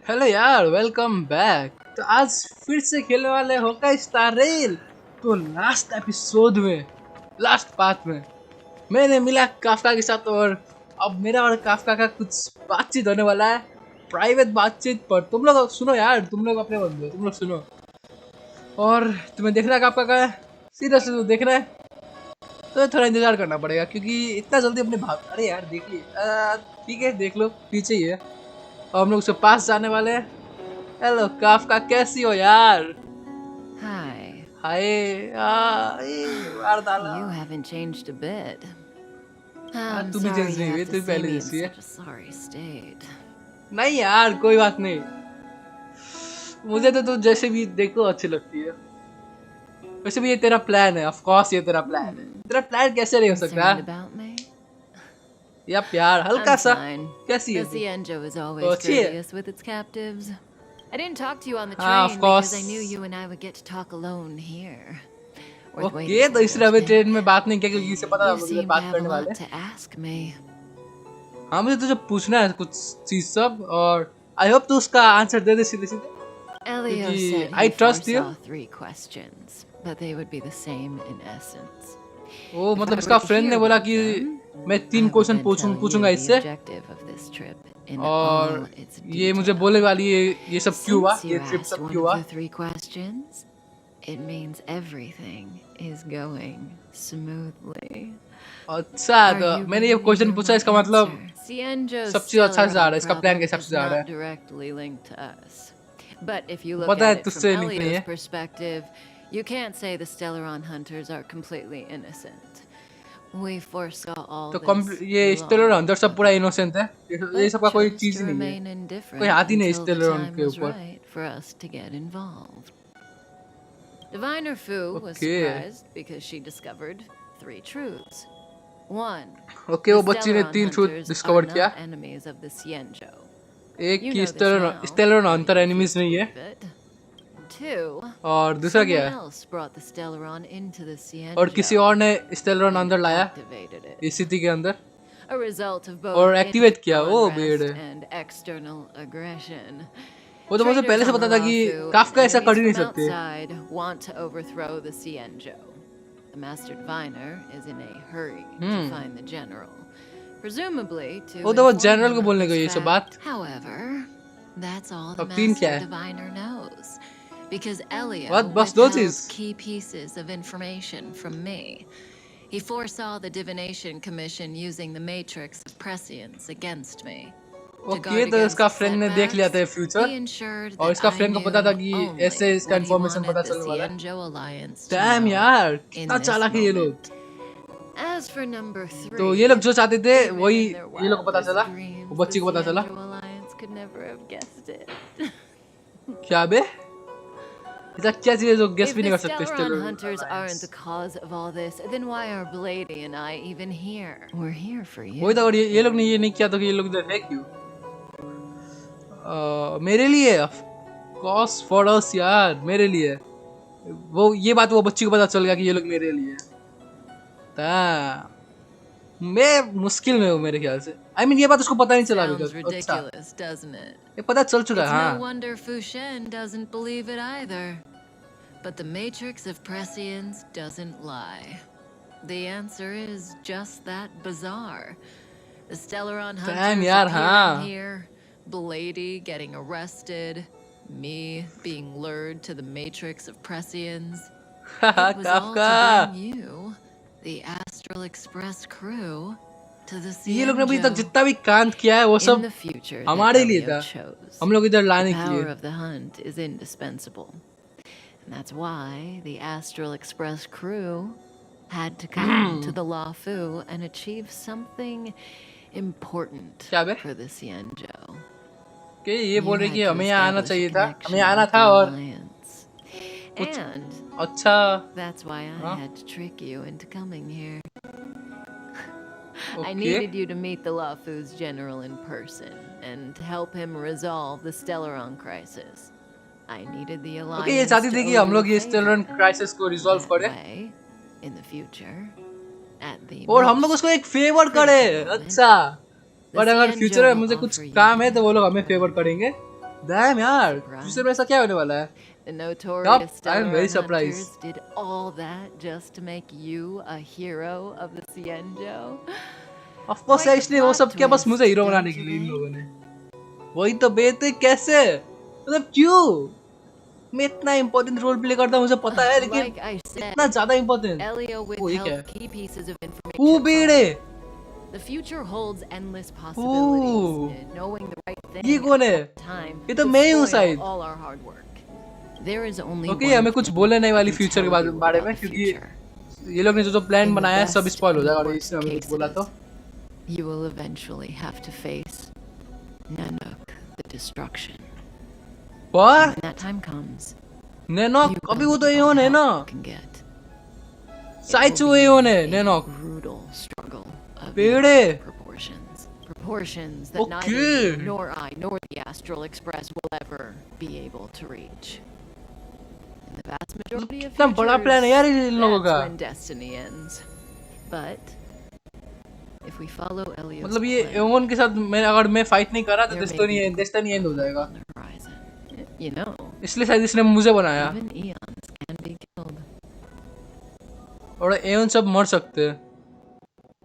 Hello यार, welcome back. तो आज फिर से खेलने वाले होकाई स्टार रेल। तो लास्ट एपिसोड में, लास्ट पार्ट में मैंने मिला काफका के साथ, और अब मेरा और काफका का कुछ बातचीत होने वाला है, प्राइवेट बातचीत। पर तुम लोग सुनो यार, तुम लोग अपने बंदे हो, तुम लोग सुनो। और तुम्हें देखना है काफका का, सीरियसली तो देखना है तो थोड़ा इंतजार करना पड़ेगा, क्योंकि इतना जल्दी अपने भाग, अरे यार देखिए, ठीक है देख लो, पीछे ही है। और हम लोग उसके पास जाने वाले हैं। हेलो काफका, कैसी हो यार? Hi. हाय। मार डाला। You haven't changed a bit. हाँ, I'm तू भी sorry चेंज you नहीं हुई, have तू to भी see पहले me in जैसी है। such a sorry state. नहीं यार, कोई बात नहीं। मुझे तो तू जैसे भी देखो अच्छी लगती है। वैसे भी ये तेरा प्लान है, ऑफ कोर्स ये तेरा प्लान है। तेरा प्लान कैसे नहीं हो सकता? Concerned about me? या प्यार हल्का I'm सा। fine. कैसी है The तू? Cienjo is तो always अच्छी है। courteous with its captives. I didn't talk to you on the हाँ of train course. because I knew you and I would get to talk alone here. Worth waiting okay, तो for, इसलिए don't हमें you train think? में बात नहीं किया, क्योंकि इसे पता था You हम लोग इधर seem to बात have a करने वाले lot हैं। to ask me. हाँ, मुझे तुझे पूछना है कुछ चीज सब, और आई होप तू उसका आंसर दे दे सीधे सीधे, Elio क्योंकि said I he trust you. foresaw 3 questions, but they would be the same in essence. Oh If मतलब I were इसका to फ्रेंड hear ने बोला about कि them, मैं 3 I would question then tell पूछूंगा you the इससे, objective of this trip in और all its ये मुझे बोलने detail. वाली है ये सब क्यों हुआ, Since ये you ट्रिप asked सब one क्यों of हुआ। the 3 questions, it means everything is going smoothly. अच्छा, Are तो you मैंने ये ready to क्वेश्चन hear पूछा, my इसका मतलब answer? Cienjo's सब चीज अच्छा से जा रहा है, stellaron इसका प्लान के problem हिसाब is से जा रहा not है। directly linked to us. But if you look पता है at it from तुझसे नहीं Elio's है। perspective, you can't say the stellaron hunters are completely innocent. We foresaw all this ये स्टेलर long हंटर सब पूरा ago, इनोसेंट है, ये but सबका कोई chose चीज to ही नहीं है, remain कोई indifferent हाथ ही नहीं until the स्टेलर time के was ऊपर। right for us to get involved. Diviner Fu was okay surprised because she discovered 3 truths. 1. Okay, The वो बच्ची ने stellaron 3 truth hunters are discover किया। not enemies of the Cienjo. एक You की know this now, stellar though hunter you enemies refuse to नहीं है, believe it. 2. और दूसरा क्या Someone है, else brought the stellaron into the और किसी Cienjo और ने स्टेलर and अंदर लाया activated it. इस सिटी के अंदर, A result of both और एक्टिवेट किया। internal oh bed, unrest and external aggression. वो तो मुझे Traitors पहले से on the पता था कि Luofu and काफका ऐसा कर enemies ही नहीं from सकते। outside want to overthrow the Cienjo. The Master Diviner is in a hurry to find the general, presumably to वो तो वो inform जनरल him को of बोलने this को ये सब बात। fact. However, that's all the अब 3 क्या Master है? Diviner knows, because Elio What? बस 2 withheld चीज? key pieces of information from me. He foresaw the Divination Commission using the Matrix of Prescience against me. To okay, guard तो इसका against friend ने देख लिया था setbacks, फ्यूचर, he ensured और that इसका I फ्रेंड को knew पता था कि ऐसे only इसका what he इन्फॉर्मेशन wanted पता the चलने वाला है। Cienjo Alliance to dam know यार, कितना in this चालाक है ये लोग। moment. As for number 3, तो ये लोग जो चाहते थे even वही in their ये लोग को पता wildest चला, वो dreams, बच्ची the को पता चला। Cienjo Alliance could never have guessed it. क्या बे, ऐसा क्या चीज है जो गेस If भी the नहीं कर सकते stellaron hunters aren't the stellar. cause of all this, then why are Blady and I even here? We're here for you. वही तो, और ये लोग ने ये नहीं किया तो कि ये लोग इधर है क्यों? मेरे लिए, ऑफ कोर्स फॉर अस यार, मेरे लिए। वो ये बात वो बच्ची को पता चल गया कि ये लोग मेरे लिए ता, मैं मुश्किल में हूँ मेरे ख्याल से। I mean, ये बात उसको पता नहीं चला अभी Sounds तक। अच्छा, ridiculous, doesn't it? ये पता चल चुका है। It's no हाँ, wonder Fushen doesn't believe it either. But the Matrix of Prescience doesn't lie. The answer is just that bizarre. The Stellaron Damn, hunters yaar, appearing हाँ। here, Blady getting arrested, me being lured to the Matrix of Prescience. It was all to Kafka, bring you, the Astral Express crew, to the ये लोग ने अभी तक Cienjo. जितना भी कांड किया है वो In सब the future that हमारे लिए Elio था, chose, हम लोग इधर the लाने के power लिए। of the hunt is indispensable. And that's why the Astral Express crew had to come to the Luofu and achieve something important क्या बे? for the Cienjo. कि ये You बोल रही had कि to हमें यहाँ आना establish a चाहिए था, हमें connection यहाँ आना with था, the और Alliance. कुछ And अच्छा। that's why I Huh? had to trick you into coming here. I okay, needed you to meet the Luofu's general in person and to help him resolve the Stellaron crisis. I needed the okay, ये Alliance चाहती to थी कि owe हम you लोग a ये favor. स्टेलरन crisis को resolve That करें, way, in the future, at the और हम लोग most उसको एक फेवर critical करें। moment, अच्छा, the और अगर Cienjo फ्यूचर में will मुझे कुछ offer you काम है तो वो लोग हमें फेवर करेंगे, डैम यार, फ्यूचर में ऐसा क्या होने वाला है? The notorious I am very stellaron surprised. hunters did all that just to make you a hero of the Cienjo? Of course Quite the इसलिए वो plot सब क्या बस मुझे twist, हीरो don't बनाने के you लिए इन think? लोगों ने। वही तो बेटे कैसे? मतलब क्यों? मैं इतना इम्पोर्टेंट रोल प्ले करता हूँ मुझे पता है, लेकिन Like I said, इतना ज्यादा इम्पोर्टेंट। Elio वो ये क्या है? withheld key pieces of O information from बेड़े, me. The future holds endless possibilities, and knowing the right thing ये at कौन the है? right time ये तो could मैं ही हूँ spoil शायद। all our hard work. There is only okay, one हमें कुछ thing बोलने नहीं I वाली can फ्यूचर के tell you बारे about में, the क्योंकि future. ये लोग ने जो प्लान In the बनाया है सब best स्पॉइल हो and जाएगा, और worst इसने हमें कुछ बोला तो। cases, you will eventually have to face Nanook, the destruction. पर When that time comes, नैनॉक, you अभी will वो तो need all एओन the है ना, help you can get. It side will से be एओन है a नैनॉक। brutal struggle of पेड़े। enormous proportions that neither Okay. you nor I nor the Astral Express will ever be able to reach. In the vast majority of कितना बड़ा plan है यार इन futures, लोगों that's का। when destiny ends. But if we follow Elio's मतलब ये plan, aeon के साथ मैं अगर मैं फाइट नहीं कर रहा तो there may be destiny and हो जाएगा। on the horizon. You know, इसलिए शायद इसने मुझे बनाया। even eons can be killed. और एओन सब मर सकते हैं,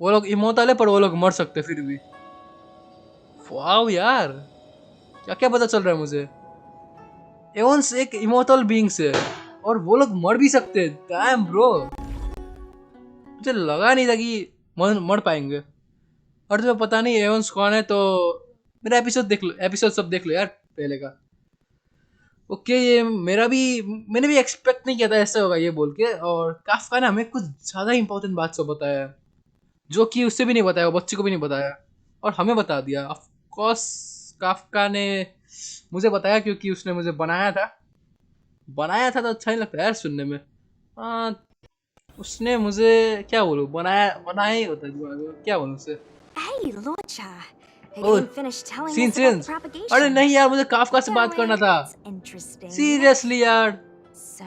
वो लोग इमोर्टल है पर वो लोग मर सकते हैं फिर भी। वाव यार, क्या क्या पता चल रहा है मुझे। एओन्स एक इमोर्टल बीइंग्स है और वो लोग मर भी सकते हैं। डैम ब्रो, मुझे लगा नहीं था कि मर पाएंगे। और तुम्हें पता नहीं एओन्स कौन है तो मेरा एपिसोड सब देख लो यार पहले का। ओके, ये मैंने भी एक्सपेक्ट नहीं किया था ऐसा होगा ये बोल के। और काफका ने हमें कुछ ज़्यादा इंपॉर्टेंट बात सब बताया है, जो कि उससे भी नहीं बताया, वो बच्चे को भी नहीं बताया और हमें बता दिया। ऑफ कोर्स काफका ने मुझे बताया क्योंकि उसने मुझे बनाया था तो अच्छा नहीं लगता यार सुनने में। उसने मुझे क्या बोलूं, बनाया ही होता है दिमाग में, क्या बोलूं उसे। Hey, Locha. I Oh, didn't finish telling scene us about the scene propagation. अरे नहीं यार, मुझे काफका से बात करना था। That's interesting. सीरियसली यार, So,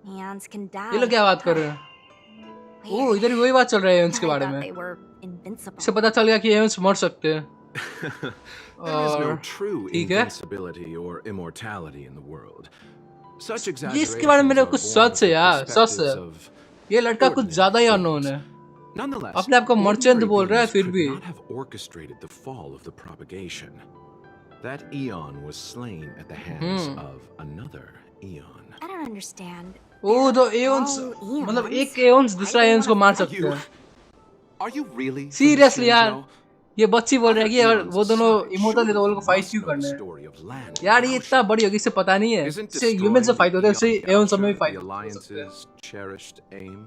eons can die. ये लोग क्या बात कर रहे हैं? ओह, इधर भी वही बात चल रही है एओन्स के I बारे thought में। they were invincible. इससे पता चल गया कि एओन्स मर सकते हैं। There is no true ठीक है, invincibility or immortality in the world. Such ये इसके बारे में मेरे exaggerations कुछ are born सच है यार, from सच है। perspectives of ये लड़का कुछ ordinary ज्यादा ही beings. अननोन है। Nonetheless, अपने आप को मर्चेंट ordinary बोल रहा है beings फिर could भी। not have orchestrated the fall of the propagation. That eon was slain at the hands of another eon. I don't understand. ओह, तो एओन्स all मतलब eons. एक एओन्स दूसरा Why they एओन्स को wanna मार fight? सकते हैं। Are you really? from the seriously यार, Shinjo? ये बच्ची बोल रही है कि अगर Other वो दोनों eons इमोर्टल है तो वो aside लोग को फाइट must क्यों know the करने हैं story of land यार। and ये इतना ocean. बड़ी होगी, इससे पता नहीं है। Isn't इससे ह्यूमन से destroying फाइट होता है, the इससे eon एओन सब में भी culture फाइट the हो सकता है। Alliance's cherished aim?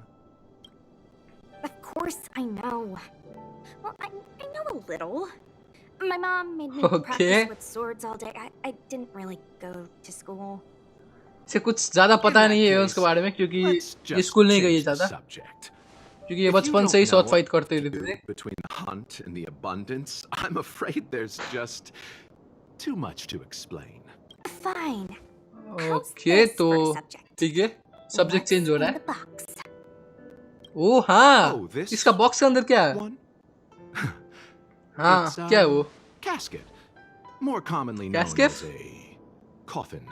Of course I know. Well, I know a little. My mom made me Okay. practice with swords all day. I didn't really go to school. इसे कुछ ज्यादा In पता that नहीं है aeons case, के बारे में, क्योंकि let's ये just स्कूल नहीं गई है change the ज्यादा, subject. क्योंकि ये If you बचपन don't से ही know शॉर्ट फाइट करते what to रहते थे। do between the hunt and the abundance, I'm afraid there's just too much to explain. Fine. How's okay, this तो for a subject? ठीक है, सब्जेक्ट चेंज हो रहा What's है। in the box? ओह हाँ, Oh, this इसका बॉक्स के अंदर क्या है? One? हाँ, It's क्या है वो? casket, more commonly known Casket? as a coffin.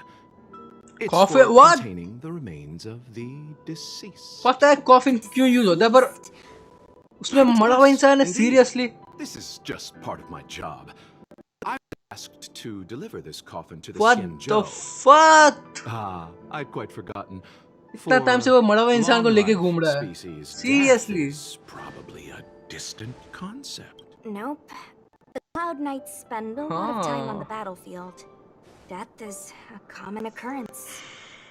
It's Coffin? for What? containing the remains of the deceased. पता है कॉफिन क्यों यूज होता है, पर उसमें मरा हुआ इंसान है। Indeed. Seriously? This is just part of my job. I was asked to deliver this coffin to the What the Shinjo. fuck? Ah, I'd quite forgotten. इतना टाइम से वो मरा हुआ इंसान को लेके long-life घूम रहा है। species, death Seriously? is probably a distant concept. Nope. The Cloud Knights spend a lot of time on the Huh. battlefield. Death is a common occurrence.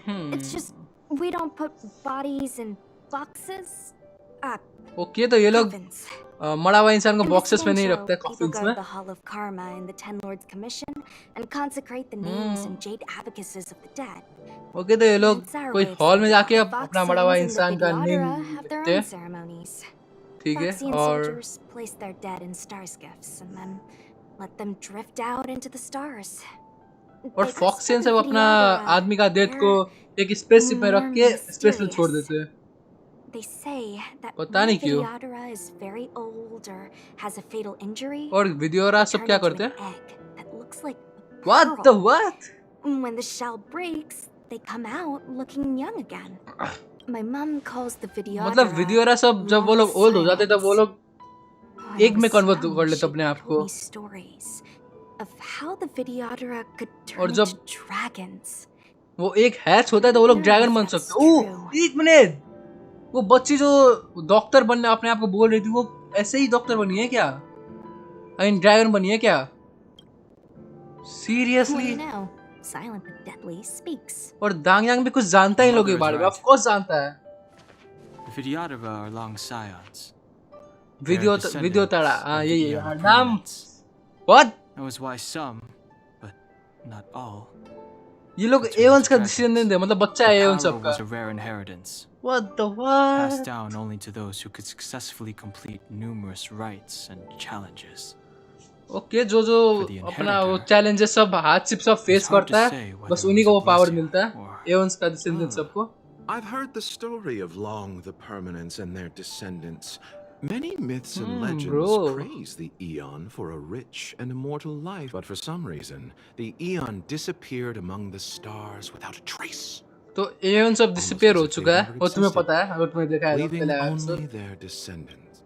Hmm. It's just we don't put bodies in boxes. Okay, तो ये लोग Coffins. मरा हुआ इंसान को In the boxes में नहीं Shinjo, रखते, people कॉफिन्स go में। to the Hall of Karma in the Ten Lords Commission and consecrate the names and jade abacuses of the dead. Okay, तो ये लोग It's our कोई way of हॉल में saying जाके that the अपना मरा हुआ Foxians and the इंसान का नेम Videodara have their लिखते own हैं, ceremonies. ठीक है। Foxian और soldiers place their dead in star skiffs and then let them drift out into the stars. और फॉक्सियन सब अपना आदमी का डेथ को एक स्पेसशिप में रख के स्पेस में छोड़ देते हैं। They say that पता when a नहीं क्यों। Videodara is very old or has a fatal injury, और वीडियोरा they सब turn क्या into करते an हैं? egg that looks like a What pearl. the what? When the shell breaks, they come out looking young again. My mom calls the Videodara मतलब वीडियोरा सब जब वो लोग ओल्ड हो जाते तब वो लोग When एक I में was कन्वर्ट young, कर लेते she अपने आप told को me stories of how the Videodara could और turn जब into dragons. वो एक हैच होता है तो वो लोग None ड्रैगन of बन that's सकते हैं। true. ओह एक मिनट, वो बच्ची जो डॉक्टर बनने अपने आप को बोल रही थी वो ऐसे ही डॉक्टर बनी है क्या? आई मीन ड्रैगन बनी है क्या? What do seriously? you know? Silent but deadly speaks. और दांगयांग भी कुछ जानता ही लोगों के बारे में, ऑफ कोर्स जानता है। The Vidyadhara are long scions. Video ताड़ा, हाँ यही है Eon नाम। permanents. What? That was why some, but not all, ये लोग एवंस का डिसीजन दे, मतलब बच्चा है एवन power सबका। was a rare inheritance, what the passed what? down only to those who could successfully complete numerous rites and challenges. Okay, जो जो अपना वो चैलेंजेस सब हार्डशिप सब फेस करता है बस उन्हीं को वो पावर मिलता है, एवंस का डिसेंडेंट सबको। I've heard the story of Long the Permanents and their descendants. Many myths and legends bro. praise the Eon for a rich and immortal life, but for some reason, the Eon disappeared among the stars without a trace. तो Avon सब disappear हो चुका है, वो तुम्हें पता है, अगर तुमने देखा है तो Leaving पहले only episode. their descendants.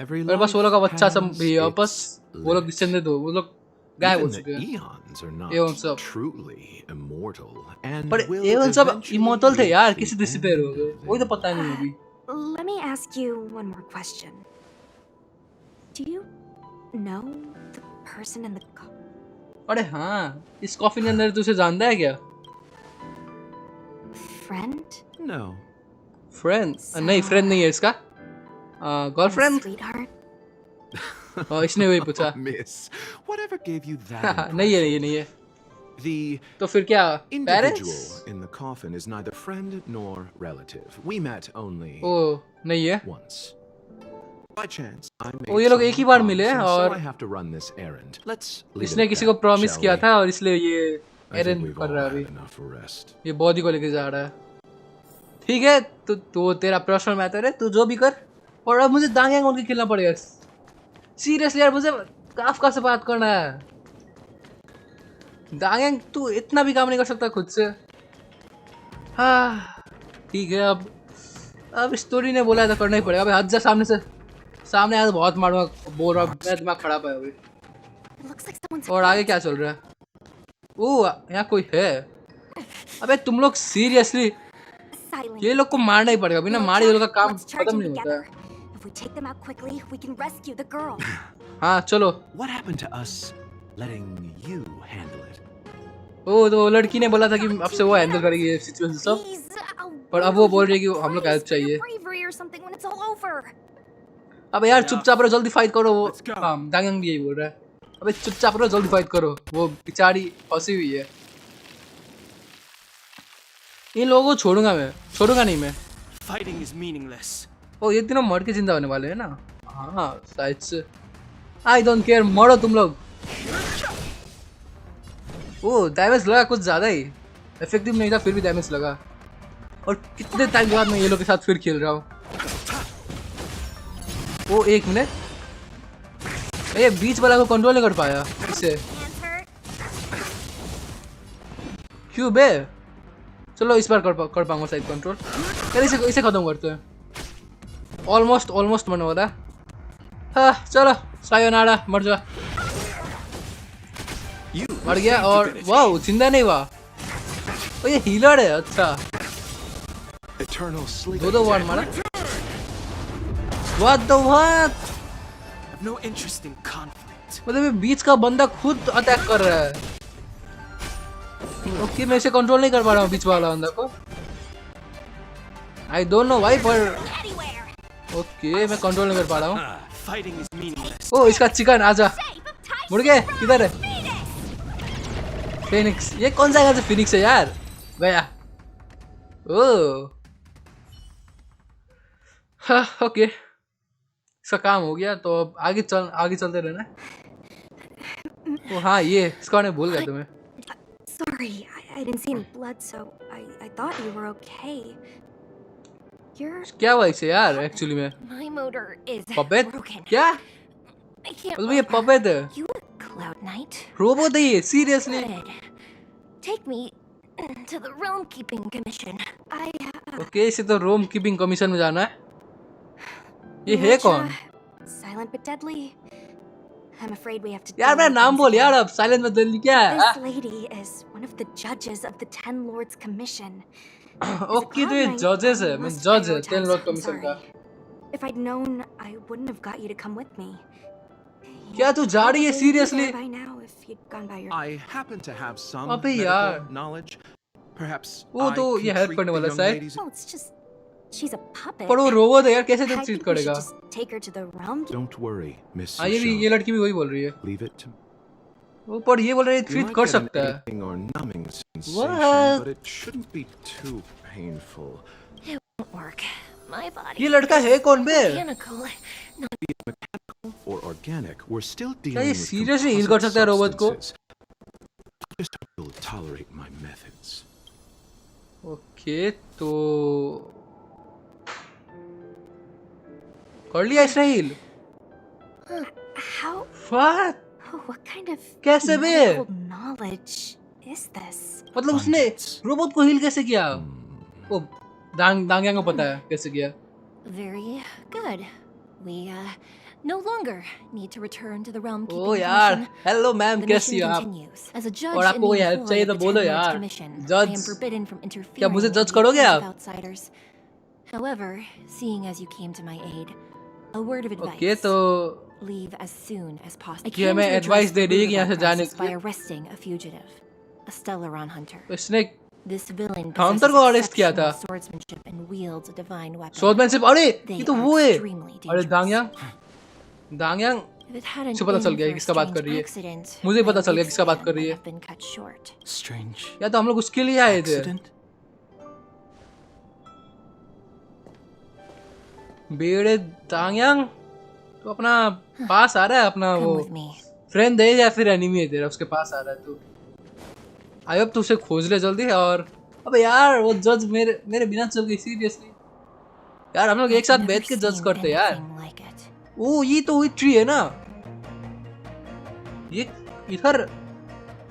Every और बस वो लोग का life बच्चा सब has भी है वापस, its वो लोग limit. डिसेंडेंट हो, वो लोग गायब हो Even चुके the हैं। Eons are एवन not सब truly immortal and पर will एवन सब eventually इमोर्टल थे यार, reach किसी the डिसअपीयर हो end गए, of वही तो their पता नहीं अभी। Let me ask you one more question. Do you know the person in the अरे हाँ, इस कॉफी के अंदर तुझे जानता है क्या? friend? No. फ्रेंड? नहीं फ्रेंड नहीं है इसका, गर्लफ्रेंड। Sweetheart? इसने वही पूछा। Oh, miss, whatever gave you that नहीं है, impression? नहीं है। The तो फिर क्या? individual parents? in the coffin is neither friend nor relative. We met only ओ नहीं है। once. By chance, I made ओ ये लोग एक ही someone बार promise, मिले and और so I have to run this errand. Let's leave it इसने at किसी को that, प्रॉमिस shall किया we? था और इसलिए ये I think एरन we've कर all रहा है had अभी, enough rest. ये बॉडी को लेके जा रहा है। ठीक है, तो तेरा पर्सनल मैटर है, तू जो भी कर। और अब मुझे दांग उनके खेलना पड़ेगा। सीरियसली यार, मुझे काफका से बात करना है। दांग तू इतना भी काम नहीं कर सकता खुद से। हाँ ठीक है, अब स्टोरी ने बोला है तो करना ही पड़ेगा। अबे हद जा सामने से, सामने आया तो बहुत मारूंगा, बोल रहा मेरा दिमाग खराब है अभी। Looks like someone's और आगे क्या चल रहा है? ओह यहाँ कोई है। अबे तुम लोग सीरियसली, silent. ये लोग को मारना ही पड़ेगा, बिना मारे ये लोग का काम Let's charge खत्म in नहीं होता है। together. If we take them out quickly, we can rescue the girl. हाँ चलो। What happened to us letting you handle it? ओ तो लड़की ने बोला था कि अब से वो हैंडल करेगी ये सिचुएशन सब, Please, पर अब वो बोल रही है कि हम लोग हेल्प Christ, for चाहिए। your bravery or something when it's all over. अबे यार चुपचाप रहो, जल्दी फाइट करो। वो Let's go. हाँ दांग भी यही बोल रहा है। अबे चुपचाप रहो, जल्दी फाइट करो, वो बेचारी फंसी हुई है। इन लोगों को छोड़ूंगा नहीं मैं। Fighting is meaningless. ओ ये तीनों मर के जिंदा होने वाले हैं ना? हाँ शायद से। आई डोंट केयर, मरो तुम लोग। ओ डैमेज लगा कुछ ज़्यादा ही, इफेक्टिव नहीं था फिर भी डैमेज लगा। और कितने टाइम के बाद मैं ये लोग के साथ फिर खेल रहा हूँ। ओ एक मिनट, ये बीच वाला को कंट्रोल नहीं कर पाया इससे। Hands hurt. क्यों बे? चलो इस बार कर पाऊंगा शायद कंट्रोल। यार इसे खत्म करते हैं। ऑलमोस्ट मरने वाला है। हाँ चलो सायोनारा, मर जा। मर गया और वाह जिंदा नहीं हुआ। ओ ये हीलर है, अच्छा। Eternal sleep. दो वार मारा। What the what? I have no interest in conflict. मतलब ये बीच का बंदा खुद अटैक कर रहा है। ओके मैं इसे कंट्रोल नहीं कर पा रहा हूँ बीच वाला बंदा को। आई डोंट नो व्हाई, पर ओके मैं कंट्रोल नहीं कर पा रहा हूँ। Fighting is meaningless. ओ इसका चिकन आजा। मुड़ गए किधर है? फिनिक्स, ये कौन सा से फिनिक्स है यार? गया। ओ हाँ ओके, इसका काम हो गया तो अब आगे चलते रहना। ओ हाँ ये इसका मैं भूल गया तुम्हें। Sorry, I didn't see any blood, so I thought you were okay. Your क्या हुआ इसे यार एक्चुअली में? my motor is puppet? broken. क्या? I can't. मतलब ये पपेट है? You look cloud knight. Robot है ये seriously Good. Take me to the realm keeping commission. Okay इसे तो रोम कीपिंग कमीशन में जाना है ये है कौन Silent but deadly. I'm afraid we have to. यार मेरा नाम बोल यार अब साइलेंट में दिल्ली क्या है This lady is one of the judges of the Ten Lords Commission. Okay तो ये जजेस है मैं जज है 10 लॉर्ड कमीशन का If I'd known, I wouldn't have got you to come with me. क्या तू जा रही है seriously By now, if you'd gone by your. I happen to have some अबे medical यार knowledge. Perhaps वो I तो can ये हेल्प treat करने the वाला young शायद ladies. Well, it's just she's a puppet. पर वो रोबोट है यार कैसे I तो think ट्रीट we should करेगा just take her to the realm. Don't worry, Miss हाँ ये Sushan. लड़की भी वही बोल रही है Leave it to वो पर ये बोल रही है You ट्रीट might कर get an सकता है aching or numbing sensation, What? but it shouldn't be too painful. Won't work. My body. ये लड़का है कौन बे Mechanical. Or organic, we're still क्या dealing ये with seriously heal कर सकता है रोबोट को substances. Just hope you'll tolerate my methods. Okay तो कर लिया इसने heal How? What Oh, what kind of कैसे बे medical knowledge is this? मतलब उसने रोबोट को हील कैसे किया ओ दांगयांग को पता है कैसे किया Very good. We no longer need to return to the realm oh keeping यार commission. हेलो मैम The कैसी mission हो आप continues. As a judge और in आपको the कोई हेल्प employ चाहिए of तो the बोलो Ten Lords यार Commission, I जज am forbidden from interfering क्या मुझे in जज the करोगे affairs आप of outsiders. However, seeing as you came to my aid, a word of advice. Okay तो Leave as soon as possible. I कि came हमें to advice address they the रही है root कि of यहाँ से our जाने crisis के by लिए arresting a fugitive, a stellaron hunter. तो इसने This villain काउंटर possesses को अरेस्ट किया था exceptional swordsmanship and wields a divine weapon. शोधमैनशिप अरे They ये तो are वो है extremely अरे dangerous. दांगयांग If it hadn't मुझे पता been चल गया for a किसका बात कर strange रही है accident, मुझे my पता चल गया किसका बात lifespan कर रही might है have been cut short. Strange या तो हम लोग उसके लिए आए थे accident. बेड़े दांगयांग तो अपना पास आ रहा है अपना Come वो with me. फ्रेंड है या फिर एनिमी है तेरा उसके पास आ रहा है तू आई होप तू उसे खोज ले जल्दी और अबे यार वो जज मेरे बिना चल गई सीरियसली यार हम लोग एक साथ I've बैठ never के जज seen करते यार anything like it. ओ ये तो वही ट्री है ना ये इधर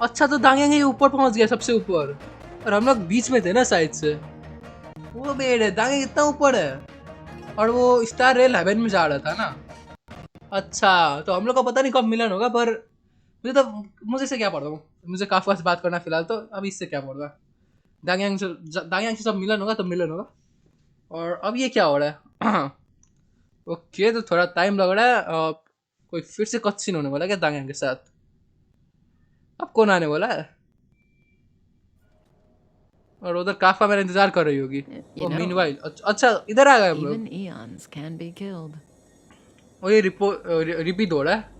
अच्छा तो दांगयांग ये ऊपर पहुंच गया सबसे ऊपर और हम लोग बीच में थे ना साइड से वो बेड़ है दांगयांग इतना ऊपर है और वो स्टार रेल हेवन में जा रहा था ना अच्छा तो हम लोग को पता नहीं कब मिलन होगा पर मुझे से क्या पढ़ा मुझे काफका से बात करना फिलहाल तो अब इससे क्या पढ़ा दांगयांग से सब मिलन होगा तो मिलन होगा और अब ये क्या हो रहा है ओके तो थोड़ा टाइम लग रहा है कोई फिर से कच्चिन होने वाला क्या दांगयांग के साथ अब कौन आने वाला है और उधर काफका मेरा इंतजार कर रही होगी You know, मीनवाइल अच्छा इधर आ गए हम लोग even eons can be killed. और ये रिपीट हो रहा है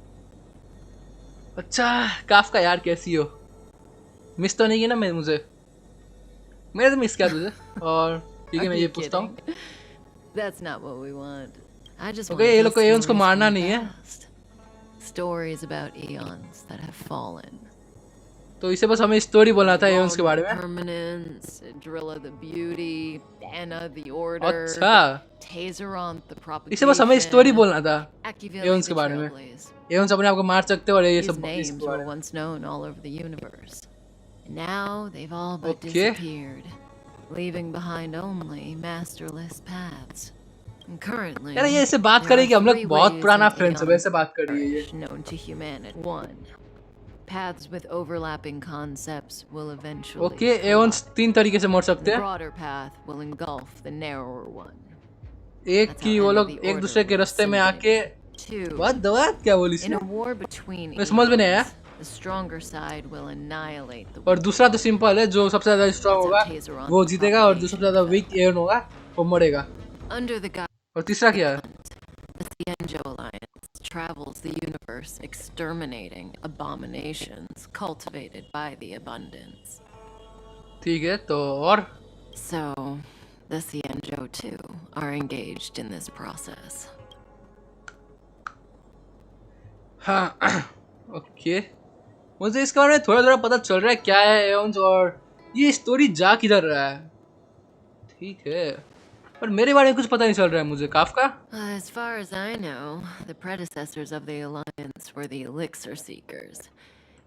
अच्छा काफका यार कैसी हो मिस तो नहीं की ना मैं मुझे मैंने तो मिस किया तुझे और ठीक है Are मैं you ये पूछता हूँ kidding? That's not what we want. I just Okay, want ये those लोग को एओन्स को stories मारना from the नहीं है। past. Stories about eons that have fallen. तो इसे बस हमें स्टोरी बोलना था एओन्स के बारे में Permanence, Drilla the Beauty, Anna the Order, अच्छा Tazeron the Propagation. इसे बस हमें स्टोरी बोलना था Akiveli एओन्स के the बारे में Trailblaze. एओन्स अपने आप को मार सकते हैं और ये These सब names इसके were बारे में once known all over the universe. And now they've all but Okay. disappeared, leaving behind only masterless paths. And currently, यार ये ऐसे बात there करें कि are हम लोग three बहुत ways पुराना an फ्रेंड्स है Aeon वैसे बात कर रही है ये emerged known to humanity. One, paths with overlapping concepts will eventually. Okay aeons तीन तरीके से मर The सकते हैं broader path will engulf the narrower one. एक की वो लोग एक दूसरे के रास्ते में आके Two, what क्या बोली in इसने a war between मैं समझ में नहीं आया eons, the stronger side will annihilate the और दूसरा तो सिंपल है जो सबसे ज्यादा स्ट्रांग होगा वो जीतेगा और जो सबसे ज्यादा वीक एओन होगा वो मरेगा under the guise और तीसरा क्या है the Cienjo Alliance travels the universe exterminating abominations cultivated by the abundance. ठीक है तो और So, the Cienjo too are engaged in this process. हाँ ओके मुझे इसके बारे में थोड़ा थोड़ा पता चल रहा है क्या है एओन्स और ये स्टोरी जा किधर रहा है ठीक है पर मेरे बारे में कुछ पता नहीं चल रहा है मुझे Kafka. As far as I know, the predecessors of the Alliance were the Elixir Seekers.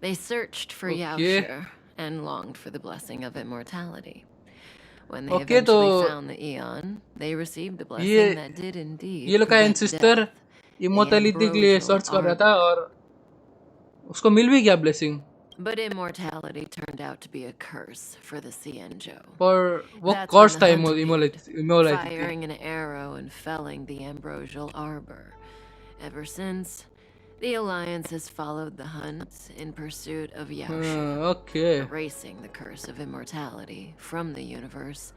They searched for Okay. Yaoshir and longed for the blessing of immortality. When they Okay, eventually तो found the Eon, they received the ये blessing that did indeed ये लोग का prevent ancestor death. The immortality के लिए ambrosial search कर रहा था arbor. और उसको मिल भी गया blessing, But immortality turned out to be a curse for the Cienjo. पर वो That's when कर्स the था hunt appeared, immortality. firing an arrow and felling the ambrosial arbor. Ever since, the Alliance has followed the hunt in pursuit of Yaoshir, okay erasing the curse of immortality from the universe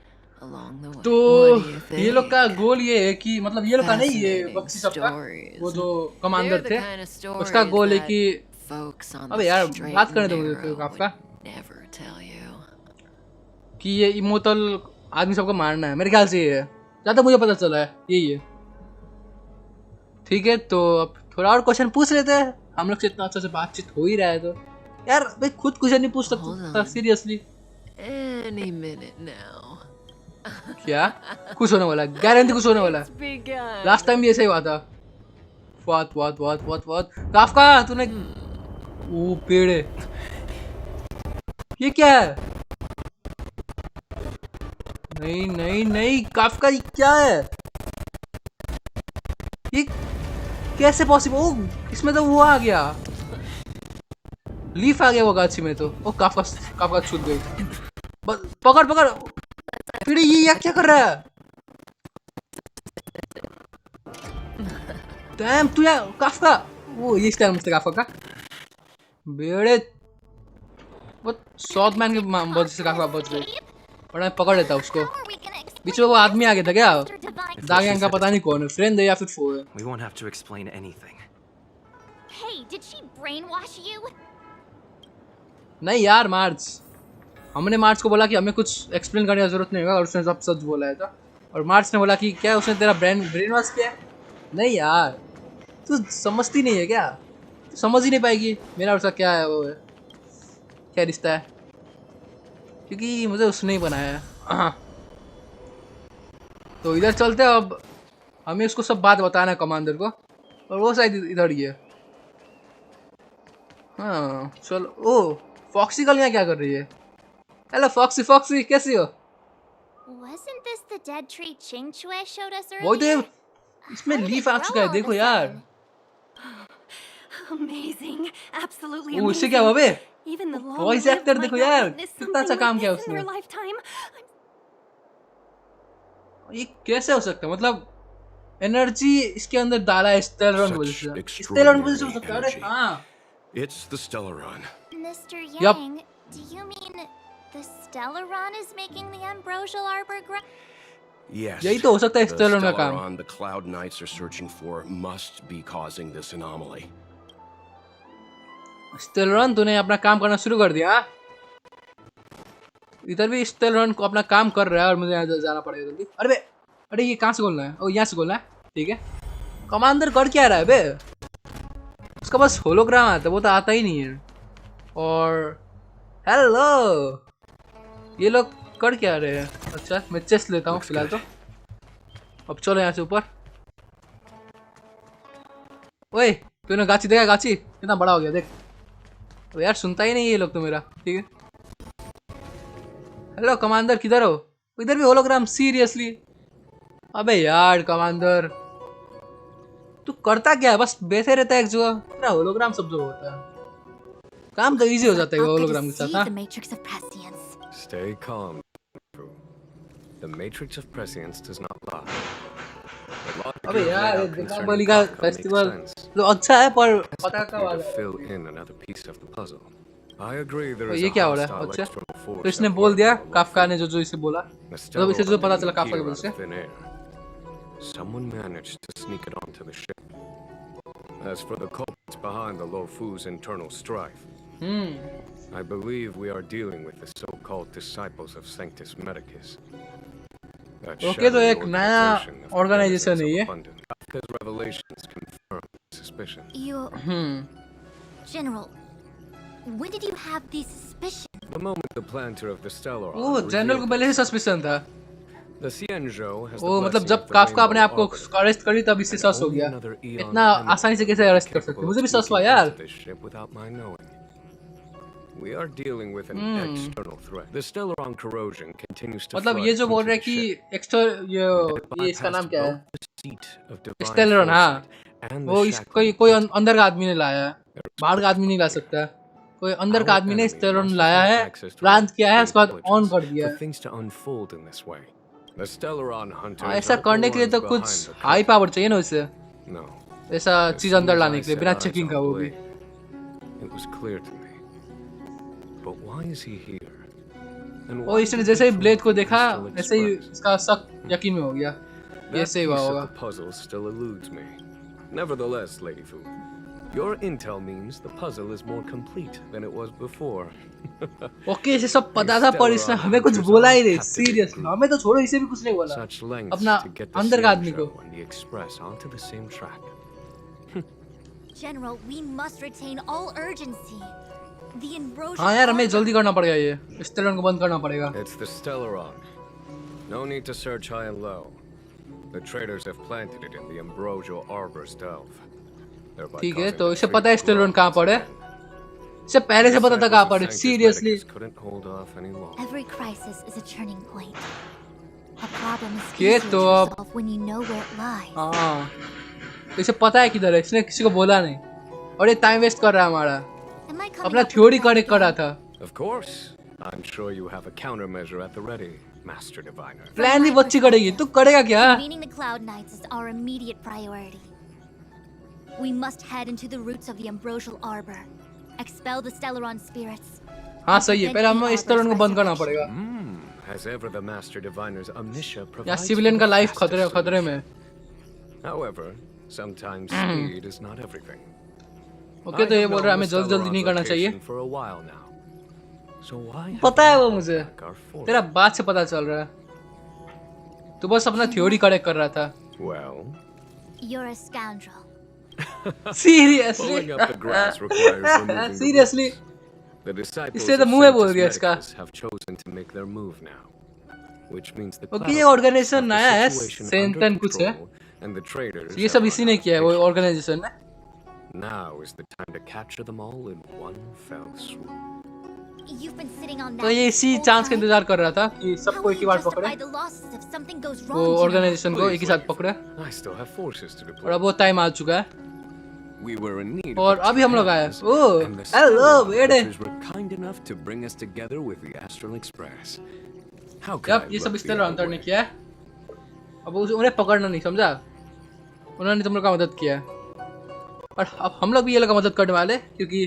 along the way. तो What do you ये लोग का think? गोल ये है कि मतलब ये लोग का नहीं, ये Fascinating बक्सी सबका stories. वो जो They're कमांडर the थे kind of उसका stories गोल है that कि folks on अबे the यार straight बात and करने दो मुझे narrow Kafka would never tell you. कि ये इमोर्टल आदमी सबको मारना है, मेरे ख्याल से ये है, ज्यादा मुझे पता चला है यही है। ठीक है तो अब थोड़ा और क्वेश्चन पूछ लेते हैं, हम लोग से इतना अच्छा से बातचीत हो ही रहा है तो यार भाई खुद क्वेश्चन नहीं पूछ Hold सकता on. Seriously. Any minute now. क्या कुछ होने वाला है, गारंटी कुछ होने वाला है। It's begun. लास्ट टाइम भी ऐसा ही हुआ था। वाट काफका तूने वो पेड़ है, ये क्या है? नहीं काफका ये क्या है? ये कैसे पॉसिबल? ओ इसमें तो वो आ गया, लीफ आ गया वो गाछी में तो। ओ काफका छूट गई। पकड़ फिर ये क्या कर रहा है? डैम तू यार काफका, वो ये स्टाइल मस्त है काफका का। बेड़े वो सॉर्ड मैन के वजह से काफका बच गई, और मैं पकड़ लेता उसको। बीच में वो आदमी आ गया था क्या? दागियां का पता नहीं कौन है, फ्रेंड है या फिर फो है। We won't have to explain anything. Hey, did she brainwash you? नहीं यार मार्च, हमने मार्च को बोला कि हमें कुछ एक्सप्लेन करने की जरूरत नहीं होगा और उसने सब सच बोला है था। और मार्च ने बोला कि क्या उसने तेरा ब्रेन वॉश किया? नहीं यार तू समझती नहीं है क्या? तू समझ ही नहीं पाएगी मेरा उसका क्या है, वो है क्या रिश्ता है, क्योंकि मुझे उसने ही बनाया है। तो इधर चलते हैं अब, हमें उसको सब बात बताना है कमांडर को, और वो शायद इधर ही है। हाँ चलो। ओ फॉक्सी कल यहाँ क्या कर रही है? हेलो फॉक्सी कैसी हो? Wasn't this the dead tree Ching Chue showed us वही तो earlier? इसमें How did लीफ it आ grow चुका है, all of देखो a यार। sudden? Amazing. Absolutely ओ इससे amazing. क्या हुआ बे? Even the voice long-lived actor might देखो not यार, witness कितना अच्छा something काम like किया this in उसने। their lifetime. ये कैसे हो सकता है? मतलब एनर्जी इसके अंदर डाला है स्टेलरॉन की वजह Such से, स्टेलरॉन की वजह से हो extraordinary सकता है। अरे energy. हाँ It's the stellaron. Mr. Yup. Yang, do you mean the stellaron is making the ambrosial arbor grow? Yes. यही तो हो सकता है The स्टेलरॉन का काम। stellaron the Cloud Knights are searching for must be causing this anomaly. स्टेलरॉन तूने अपना काम करना शुरू कर दिया। इधर भी स्टेलरॉन को अपना काम कर रहा है और मुझे यहाँ जाना पड़ेगा जल्दी। अरे ये कहाँ से खोलना है? ओ यहाँ से खोलना है, ठीक है। कमांडर कर क्या रहा है बे? उसका बस होलोग्राम आता है, वो तो आता ही नहीं है। और हेलो ये लोग कर क्या रहे हैं? अच्छा मैं चेस्ट लेता हूँ फिलहाल तो। अब चलो यहाँ से ऊपर। ओए तूने गाची देखा? गाची कितना बड़ा हो गया देख। अब यार सुनता ही नहीं ये लोग तो मेरा, ठीक है। हेलो कमांडर किधर हो? इधर भी होलोग्राम? सीरियसली? अबे यार कमांडर तू करता क्या है? बस बैठे रहता है एक जगह, तेरा होलोग्राम सब जगह होता है। काम तो इजी हो जाता है होलोग्राम के साथ। हाँ The matrix of prescience. Stay calm. Drew. The matrix of prescience does not lie. The logic अबे you've यार laid ये out concerning दीपावली का Kafka makes फेस्टिवल sense. तो अच्छा है, पर Just पता need कब आ to जाएगा? fill in another piece of the puzzle. I agree there तो is ये a क्या हो रहा है? hostile अच्छा external तो force इसने at बोल work दिया, on the काफका warfield. ने जो इसे बोला, The मतलब इसे जो stellaron पता didn't चला काफका appear की वजह out से। of thin air. Someone managed to sneak it onto the ship. As for the culprits behind the Lofu's internal strife, I believe we are dealing with the so-called disciples of Sanctus Medicus. That okay तो shadowy एक नया organization of organisation denizens है of ये। abundance. Kafka's revelations confirm this suspicion. You, General, when did you have these suspicions? The moment the planter of the stellaron oh general को revealed पहले से himself, suspicion था। The Xianzhou has the ओ मतलब blessing जब of the Kafka अपने आप Rainbow को Arbiter, arrest करी तभी से and सस हो only गया। another Eon इतना Eminence आसानी से कैसे अरेस्ट कर सकते? capable मुझे भी of सस हुआ sneaking यार। onto this ship without my knowing. We are dealing with an external threat. The stellaron corrosion continues to मतलब flood ये जो बोल into रहे the कि ship. एक्स्ट्रा ये इसका Bypassed नाम क्या है? both the seat of divine स्टेलरन, हाँ। foresight and the वो इस shackling कोई prison. अंदर का आदमी ने लाया है, बाहर का आदमी नहीं ला सकता। कोई अंदर का Our आदमी ने enemy स्टेलरन must लाया have है, had access to प्लान किया है, उसके बाद ऑन intelligence कर दिया for है। things to unfold in this way. The stellaron hunters हाँ, ऐसा aren't the करने के लिए ones तो कुछ behind the high curtain. Power चाहिए ना उसे, No. ऐसा As चीज soon अंदर as लाने I के लिए set बिना eyes चेकिंग on का वो भी। Blade, it was clear to me. But why is he here? And वो why इसने did जैसे he ही ब्लेड को throw देखा Astral ऐसे ही Express? इसका शक यकीन में हो गया, ये That ऐसे ही हुआ piece of होगा। the puzzle still eludes me. Nevertheless, Lady Fu, your intel means the puzzle is more complete than it was before. Okay, इसे सब पता था पर इसने हमें कुछ बोला ही नहीं। सीरियसली हमें तो छोड़ो, इसे भी कुछ नहीं बोला Such lengths अपना to get the अंदर का आदमी को। Xianzhou and the Express onto the same track. General, we must retain all urgency. The Ambrosia हाँ यार, हमें Arbor- जल्दी करना पड़ेगा, ये स्टेलरन को बंद करना पड़ेगा। It's the stellaron. No need to search high and low. The traders have planted it in the Ambrosial Arbor's delve. thereby ठीक है, causing तो the इसे tree पता है to स्टेलरन grow कहाँ once पड़े, again. इसे पहले से पता था कहाँ Disciples पड़े। of Sanctus seriously Medicus couldn't hold off any longer. Every crisis is a turning point. A problem is Okay, easier to तो अब- solve when you know where it lies. हाँ, तो इसे पता है किधर है, इसने किसी को बोला नहीं और ये टाइम वेस्ट कर रहा है हमारा। Am I coming अपना up with theory a plan correct कर रहा again? था। Of course. I'm sure you have a countermeasure at the ready, Master Diviner. Plan भी बच्ची करेगी, तू करेगा क्या? Convening the Cloud Knights is our immediate priority. We must head into the roots of the Ambrosial Arbor, expel the stellaron spirits. हाँ सही है, पहले हमें स्टेलरन को बंद करना पड़ेगा। As ever, the Master Diviner's omniscia यहाँ provides सिविलियन for का the लाइफ fastest खतरे खतरे solution. में। However, sometimes speed is not everything. Okay, तो ये बोल रहा है हमें जल्दी जल्दी नहीं करना चाहिए। For a while now. So why पता है वो मुझे, our force? तेरा बात से पता चल रहा है। तू बस अपना थ्योरी करेक्ट कर रहा था। Well, You're a scoundrel. Seriously pulling up the grass requires removing the seriously roots. The disciples इससे of तो मुंह में बोल Sanctus दिया इसका। Medicus have chosen to make their move now, which means the okay, ये Cloud ऑर्गेनाइजेशन have the नया है, situation सेंटन under कुछ है। control, and the traders ये have सब run इसी ने out of किया है, वो patience. ऑर्गेनाइजेशन ने। Now is the time to capture them all in one fell swoop. You've been sitting on that. तो ये इसी whole चांस का time? इंतजार कर रहा था कि How सबको will एक ही you बार पकड़े, justify the losses if something goes wrong, वो General? ऑर्गेनाइजेशन को एक ही साथ पकड़े। I still have forces to और deploy. अब वो टाइम आ चुका है We were in need और of अभी हम लोग आए। hands, oh, and the hello stellaron बेटे। hunters were kind enough to bring us together with the Astral Express. How could जब I ये सब look the स्टेलर other अंतर ने way? किया है, अब उन्हें पकड़ना नहीं, समझा? उन्होंने तुम लोग का मदद किया है और अब हम लोग भी ये लोग का मदद करने वाले, क्योंकि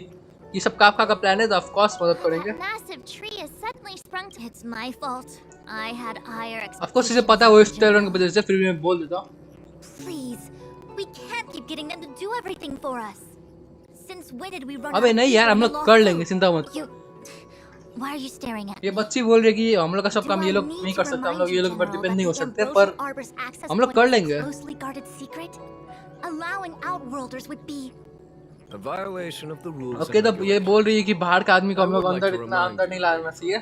ये सब काफका का प्लान है, तो ऑफ कोर्स मदद करेंगे। That massive tree has suddenly sprung to. It's my fault. I had higher of course इसे expectations. पता है वो of the स्टेलर की General. वजह से, फिर भी मैं बोल देता हूँ। Please, we can't keep getting them to do everything for us. Since when did we run अबे out of नहीं यार, people हम in the लोग lost कर लेंगे, loop? चिंता मत। You... Why are you staring at ये me? बच्ची बोल रही है कि हम लोग का सब Do काम ये I लोग need नहीं to कर सकते, हम remind लोग ये you, लोग पर General, डिपेंड that नहीं हो the सकते, Ambrosial पर Arbor's access हम लोग point कर is a लेंगे। closely guarded secret? Allowing outworlders would be... A violation of the rules. Okay, and तो ये बोल रही है कि बाहर का आदमी को हम I लोग would like अंदर to इतना remind अंदर नहीं you लाना चाहिए,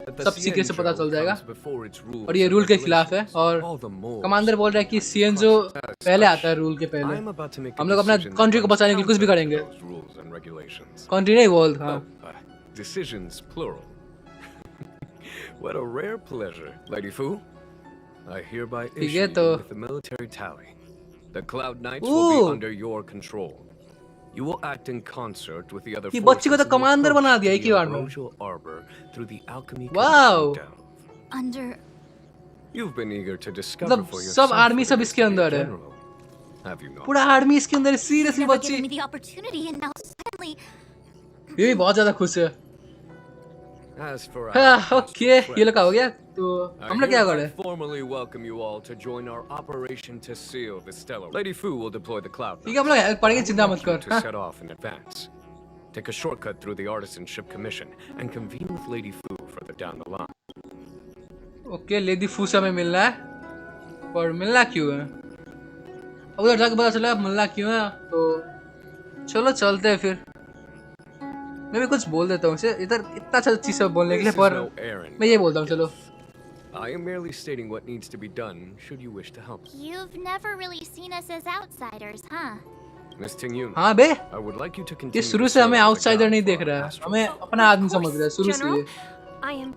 that the सब सीक्रेट से पता चल Xianzhou जाएगा comes before its rules और ये and रूल के खिलाफ है। regulations. और All the more कमांडर बोल रहा है कि so सीएनजो as पहले such, आता है रूल के पहले। I'm about to make a हम लोग अपना decision that कंट्री को runs बचाने के लिए कुछ भी counter to करेंगे। those rules and regulations. Country नहीं वर्ल्ड, हाँ। Oh, decisions plural. What a rare pleasure, Lady Fu. I hereby ठीक है, issue you तो- with the military tally. The Cloud Knights will be Ooh. under your control. You will act in concert with the other ये forces बच्ची को तो in the commander approach बना दिया to एक the ही बार में। Ambrosial Arbor through the alchemy Wow. connection delve. Under... You've been eager to discover मतलब for सब yourself आर्मी what सब it is इसके to be a अंदर है। general. Have you not? पूरा आर्मी इसके अंदर है, सीरियसली Never बच्ची। given me the opportunity and now suddenly... ये भी बहुत ज्यादा खुश है। As for our हाँ, hostile ओके, ये threat, लोग का हो गया, तो I हम लोग क्या hereby करें? formally welcome you all to join our operation to seal the stellar. Lady Fu will deploy the Cloud ठीक है, हम लोग हेल्प पड़ेंगे, Knights. चिंता I मत would like कर। you हाँ। to set off in advance. Take a shortcut through the Artisanship Commission and convene with Lady Fu further down the line. Okay, lady फू से हमें मिलना है, पर मिलना क्यों है? अब उधर जाके पता चला मिलना क्यों है, तो चलो चलते हैं फिर। मैं भी कुछ बोल देता हूँ इसे, इधर इतना अच्छा चीज सब बोलने के लिए, This is पर no errand, मैं ये बोलता हूँ चलो। I am merely stating what needs to be done should you wish to help. You've never really seen us as outsiders, huh? Miss Tingyun, हाँ बे, I would like you to ये continue शुरू to से हमें serve as a outsider guide नहीं for देख our रहा है, astral हमें folk. अपना आदमी Of समझ रहा है course, शुरू से General. ये। I am.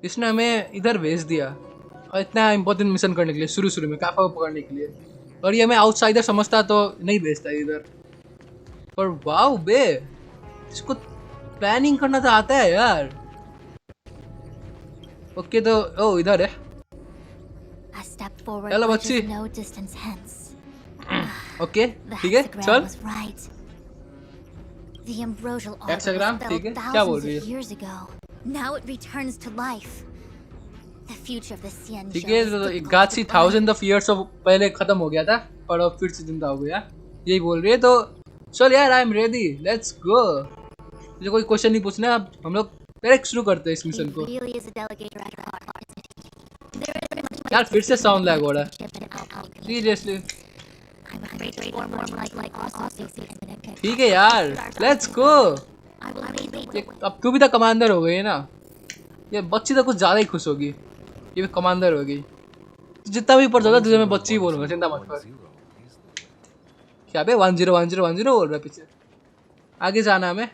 इसने हमें इधर भेज दिया और इतना इम्पोर्टेंट मिशन करने के लिए शुरू में काफा को पकड़ने के लिए, और ये हमें आउटसाइडर समझता तो नहीं भेजता इधर। पर वाओ बे, इसको प्लानिंग करना तो आता है यार। ओके तो ओ इधर है। A step forward Hello, which बच्ची। is no distance hence. Okay The ठीक है hexagram चल। was right. The ambrosial arbor Hexagram, was ठीक है, felled क्या बोल thousands रही of है? years ago. Now it returns to life. The future of the Xianzhou ठीक है, is तो difficult गाछी to thousand define. Of years of पहले खत्म हो गया था और अब फिर से जिंदा हो गया, यही बोल रही है। तो चल यार, I am ready, let's go. मुझे कोई क्वेश्चन नहीं पूछना, अब हम लोग डायरेक्ट शुरू करते हैं इस मिशन He को। really is a delegator at heart, isn't he? There is much यार फिर से साउंड लैग हो रहा है, chip and outlook. Seriously. I'm afraid to form one like also sees ठीक है यार, let's go. I will lead अब तू भी तो कमांडर हो गई है ना, ये बच्ची तो कुछ ज्यादा ही खुश होगी, ये भी कमांडर होगी। जितना भी ऊपर जाता तुझे मैं बच्ची ही बोलूंगा, चिंता मत कर। क्या बे 101010 बोल रहा है पीछे, आगे जाना हमें।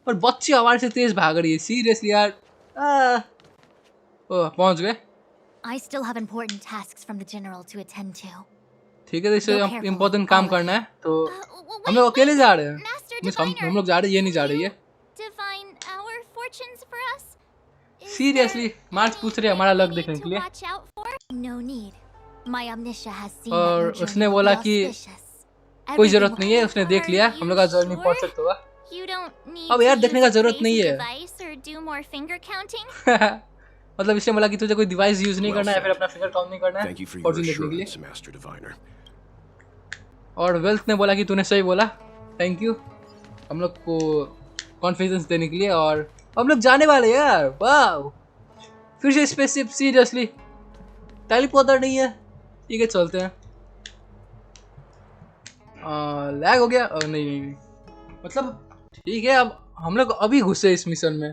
और बच्ची हमारे से तेज भाग रही है, सीरियसली यार। ओ पहुंच गए। I still have important tasks from the general to attend to. ठीक है, तो इसे Go careful, इम्पोर्टेंट काम all of करना है, तो wait, हम लोग अकेले जा रहे हैं। Master Miss, हम Diviner, लोग जा रहे हैं, ये नहीं जा रही है। Divine our fortunes for us? Is Seriously, there मार्च पूछ रही है हमारा anything लक we देखने need के to लिए। watch out for? No need. My omniscia has seen और that your उसने journey will बोला be कि auspicious. कोई Everything जरूरत will- नहीं है, उसने देख लिया हम लोग का जर्नी Sure? परफेक्ट होगा। You don't need अब यार to देखने use का a जरूरत नहीं crazy है। device or do more finger counting? मतलब इसने बोला कि तुझे कोई डिवाइस यूज नहीं Well करना है, फिर said. अपना फिंगर काउंट नहीं करना है Thank you for your Fortune देखने के लिए। assurance, Master Diviner. और वेल्थ ने बोला कि तूने सही बोला, थैंक यू हम लोग को कॉन्फिडेंस देने के लिए। और हम लोग जाने वाले हैं यार, वाह। फिर से स्पेसशिप, सीरियसली टेलीपोर्टर नहीं है। ठीक है चलते हैं। लैग हो गया, नहीं मतलब ठीक है। अब हम लोग अभी घुसे इस मिशन में,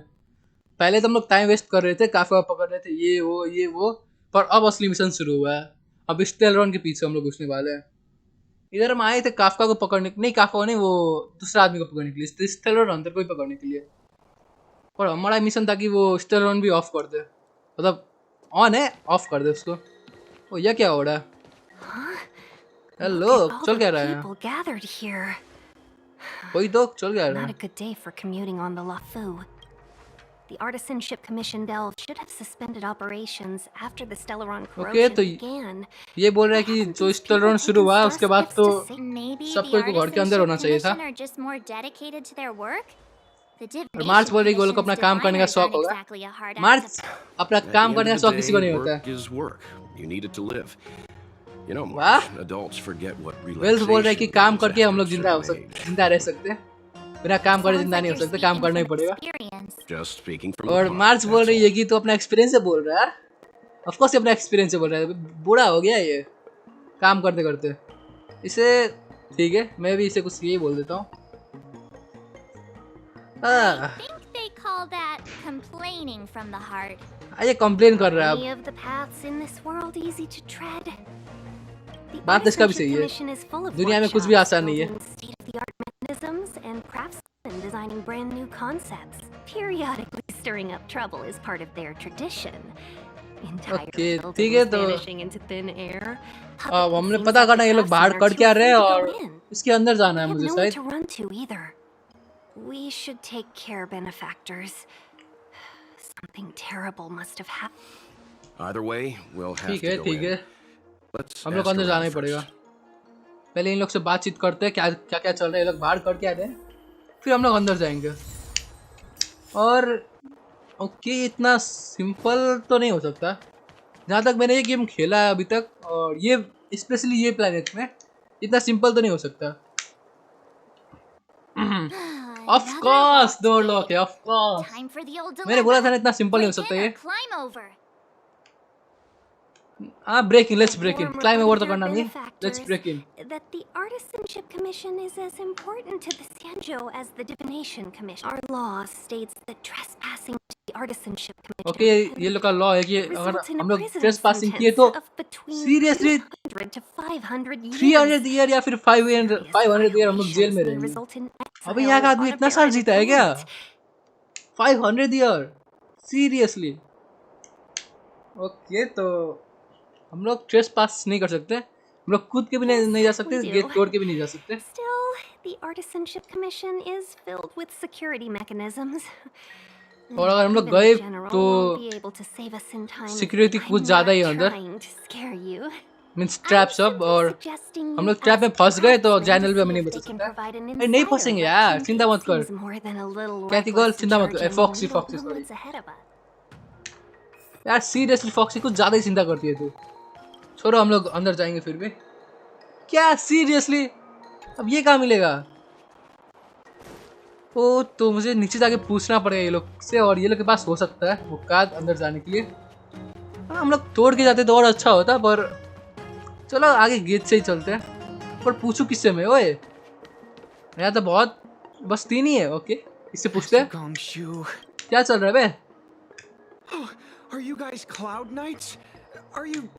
पहले तो हम लोग टाइम वेस्ट कर रहे थे, काफी पकड़ रहे थे, ये वो, पर अब असली मिशन शुरू हुआ है। अब स्टेलरॉन के पीछे हम लोग घुसने वाले हैं। इधर हम आए थे काफका को पकड़ने, नहीं काफका को नहीं, वो दूसरा आदमी को पकड़ने के लिए, स्टेलरॉन को ही पकड़ने के लिए। और हमारा मिशन था कि वो स्टेलरॉन भी ऑफ कर दे, मतलब ऑन है ऑफ कर दे उसको। ओ ये क्या हो रहा है? हेलो, चल क्या रहा है? People gathered here. कोई तो चल क्या रहा Not है? a good day for commuting on the LaFu. The Artisanship Commission Delve should have suspended operations after the stellaron corrosion तो began. ये बोल रहा है कि जो स्टेलरॉन शुरू हुआ है उसके बाद तो Maybe सब the कोई को घर के अंदर होना Artisanship चाहिए था। Commission are just more dedicated to their work? The और Divination मार्च बोल रही है कि वो लोग को अपना Commission's काम करने का diviners शौक aren't होगा। exactly a hard act March to- अपना At the काम end करने का of the शौक किसी को day, नहीं होता work है। is work. You need it to live. You know, वाह। March, adults forget what wealth बोल रहा है कि relaxation काम is करके हम after लोग a जिंदा हो certain सकते, age. जिंदा रह सकते हैं, बिना काम करे Sounds जिंदा like नहीं हो you're सकते, काम speaking करना ही from पड़ेगा। experience. Just speaking from और the मार्च heart, बोल that's रही all. है कि तो अपना एक्सपीरियंस से बोल रहा है। ऑफ कोर्स अपना एक्सपीरियंस से बोल रहा है, बूढ़ा हो गया ये काम करते करते इसे। ठीक है, मैं भी इसे कुछ यही बोल देता हूँ। I think they call that complaining from the heart. ये कंप्लेन कर रहा है Any अब। of the paths in this world easy to tread? The बात इसका भी Artisanship सही है। Commission is full of दुनिया में कुछ भी workshops आसान नहीं है। building state-of-the-art mechanisms and craftsmen designing brand new concepts. Periodically stirring up trouble is part of their tradition. Entire Okay, buildings ठीक है, तो vanishing into thin air. अब हमने पता करना ये लोग बाहर कर क्या रहे हैं और इसके अंदर जाना है We have मुझे nowhere शायद। to run to either. We should take care, benefactors. Something terrible must have happened. Either way, we'll have ठीक to है go ठीक in. है, Let's हम लोग ask अंदर around जाना ही first. पड़ेगा। पहले इन लोग से बातचीत करते हैं, क्या क्या क्या चल रहा है, ये लोग बाहर करके आ रहे हैं, फिर हम लोग अंदर जाएंगे। और ओके, इतना सिंपल तो नहीं हो सकता जहाँ तक मैंने ये गेम खेला है अभी तक, और ये स्पेशली ये प्लेनेट में इतना सिंपल तो नहीं हो सकता। Of Another course locked door gate. Lock है, of course. Time for the old मैंने बोला था ना dilemma. इतना सिंपल नहीं हो Break सकता in or ये। climb over. हाँ break in, let's break in, Former climb over तो Buddha करना नहीं, benefactors let's break in. that the Artisanship Commission is as important to the Xianzhou as the Divination Commission. Our law states that trespassing to the Artisanship Commission okay ये लोग का law है कि अगर हम लोग ट्रेस पासिंग किए तो सीरियसली 200 to 500 years. 300 ईयर या फिर 500 ईयर हम लोग जेल में रहेंगे। अबे यहाँ का आदमी इतना साल जीता है क्या? 500 ईयर सीरियसली? ओके तो हम लोग ट्रेस पास नहीं कर सकते, हम लोग कूद के भी नहीं जा सकते, गेट तोड़ के भी नहीं जा सकते। Still, the Artisanship Commission is filled with security mechanisms. और अगर हम लोग गए तो सिक्योरिटी कुछ ज्यादा ही अंदर, मींस ट्रैप्स अब, और हम लोग ट्रैप में फंस गए तो जनरल भी हमें नहीं बचा सकता। अरे नहीं फंसेंगे यार, चिंता मत कर कैथी गर्ल, चिंता मत कर। फॉक्सी सॉरी यार, सीरियसली फॉक्सी कुछ ज्यादा ही चिंता करती है तू। छोड़ो हम लोग अंदर जाएंगे फिर भी। क्या सीरियसली? अब ये कहाँ मिलेगा? ओ तो मुझे नीचे जाके पूछना पड़ेगा ये लोग से, और ये लोग के पास हो सकता है वो कार्ड अंदर जाने के लिए। हम लोग तोड़ के जाते तो और अच्छा होता, पर चलो आगे गेट से ही चलते हैं। पर पूछूं किससे मैं? ओए यहाँ तो बहुत बस 3 ही है। ओके इससे पूछते हैं क्या चल रहा है बे?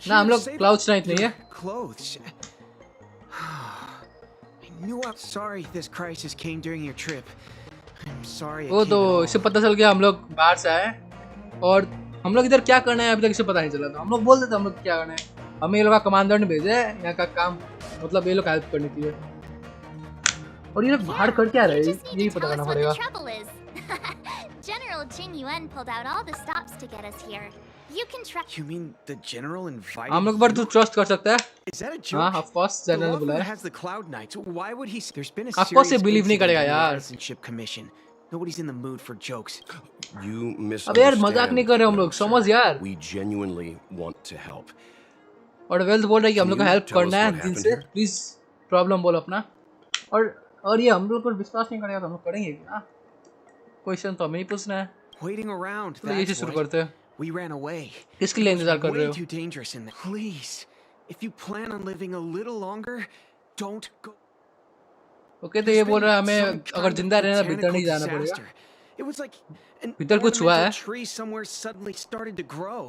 ना हम लोग क्लाउड नाइट नहीं है। वो तो इसे पता चल गया हम लोग बाहर से आए, और हम लोग इधर क्या करना है अभी तक इसे पता नहीं चला। था हम लोग बोल देते हम लोग क्या करना है। हमें ये लोग का कमांडर ने भेजा है यहाँ का काम, मतलब ये लोग हेल्प करने के लिए। और ये लोग बाहर कर क्या रहे यही पता करना पड़ेगा। General Jing Yuan pulled out all the stops to get us here. You can trust. You mean the general invited? हम लोग पर तू ट्रस्ट कर सकता है। Is that a joke? हाँ ऑफ कोर्स जनरल ने बुलाया। has the Cloud Knights. Why would he? There's been a of course ये serious बिलीव नहीं करेगा incident in the यार। Artisanship Commission. Nobody's in the mood for jokes. You अब यार मजाक नहीं कर रहे हम लोग, समझ यार। We genuinely want to help. और वेल्थ बोल रहा है कि हम लोग को हेल्प करना है दिन से, प्लीज प्रॉब्लम बोल अपना। और ये हम लोग पर विश्वास नहीं करेगा तो हम लोग करेंगे क्या? क्वेश्चन तो हमें ही पूछना है। Waiting around. तो ये शुरू करते हैं। We ran away. किसके लिए इंतजार कर रहे हो? Way too dangerous in there. Please, if you plan on living a little longer, don't go. Okay तो ये बोल रहा है हमें अगर जिंदा रहना भीतर नहीं जाना पड़ेगा। It was like an भीतर कुछ हुआ है। ornamental tree somewhere suddenly started to grow.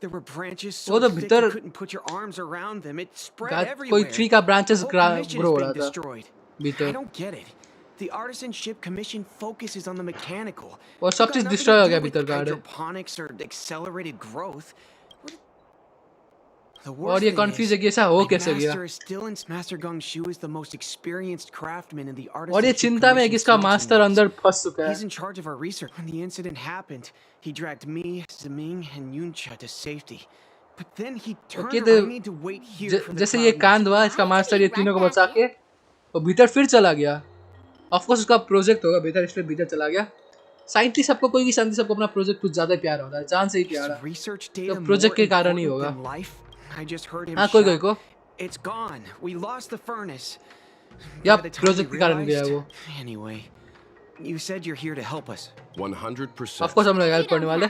There were branches वो so तो thick भीतर you couldn't put your arms around them. It spread everywhere. कोई ट्री का branches The whole commission grow is हो रहा being था destroyed. I भीतर, don't get it. The Artisanship Commission focuses on the mechanical. और सब चीज डिस्ट्रॉय हो गया भीतर का। Hydroponics or accelerated growth. और ये कंफ्यूज है कि ऐसा हो कैसे गया। और ये चिंता में है कि इसका मास्टर अंदर फंस चुका है। He's in charge of our research. When the incident happened, he dragged me, Ziming, and Yuncha to safety. But then he turned Okay, around. I need to wait here for the जैसे ये कांड हुआ इसका master ये तीनों को बचा के वो भीतर फिर चला गया। ऑफ कोर्स उसका प्रोजेक्ट होगा भीतर, इसलिए भीतर चला गया। साइंटिस्ट सबको, कोई भी साइंटिस्ट सबको अपना प्रोजेक्ट कुछ ज्यादा प्यार होता है, जान से ही प्यार है। तो प्रोजेक्ट के कारण ही होगा। हाँ कोई को It's gone. We lost the furnace. या प्रोजेक्ट के कारण गया वो। Anyway, you said you're here to help us. 100%. Of course हम लोग हेल्प करने वाले।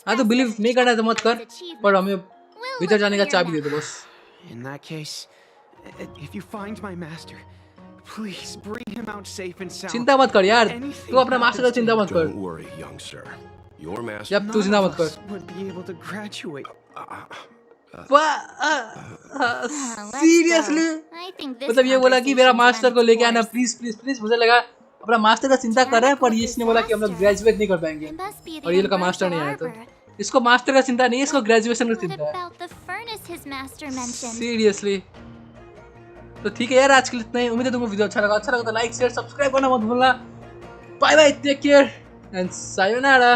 हाँ तो बिलीव नहीं करना है तो मत कर, पर हमें भीतर जाने का चाबी दे दो बस। In that case, if you find my master, please bring him out safe and sound. चिंता मत कर यार, तू अपना मास्टर का चिंता मत कर। Don't worry, young sir. Your master. जब तू चिंता मत कर। Would be able to graduate. Seriously मतलब ये बोला कि मेरा मास्टर को लेके आना प्लीज प्लीज प्लीज। मुझे लगा अपना मास्टर का चिंता कर रहा है, पर ये इसने बोला कि हम लोग ग्रेजुएट नहीं कर पाएंगे और ये लोग का मास्टर नहीं आया। तो इसको मास्टर का चिंता नहीं है, इसको ग्रेजुएशन का चिंता है। सीरियसली तो ठीक है यार, आज के लिए इतना ही। उम्मीद है तुमको वीडियो अच्छा लगा तो लाइक शेयर सब्सक्राइब करना मत भूलना। Bye bye, take care and sayonara.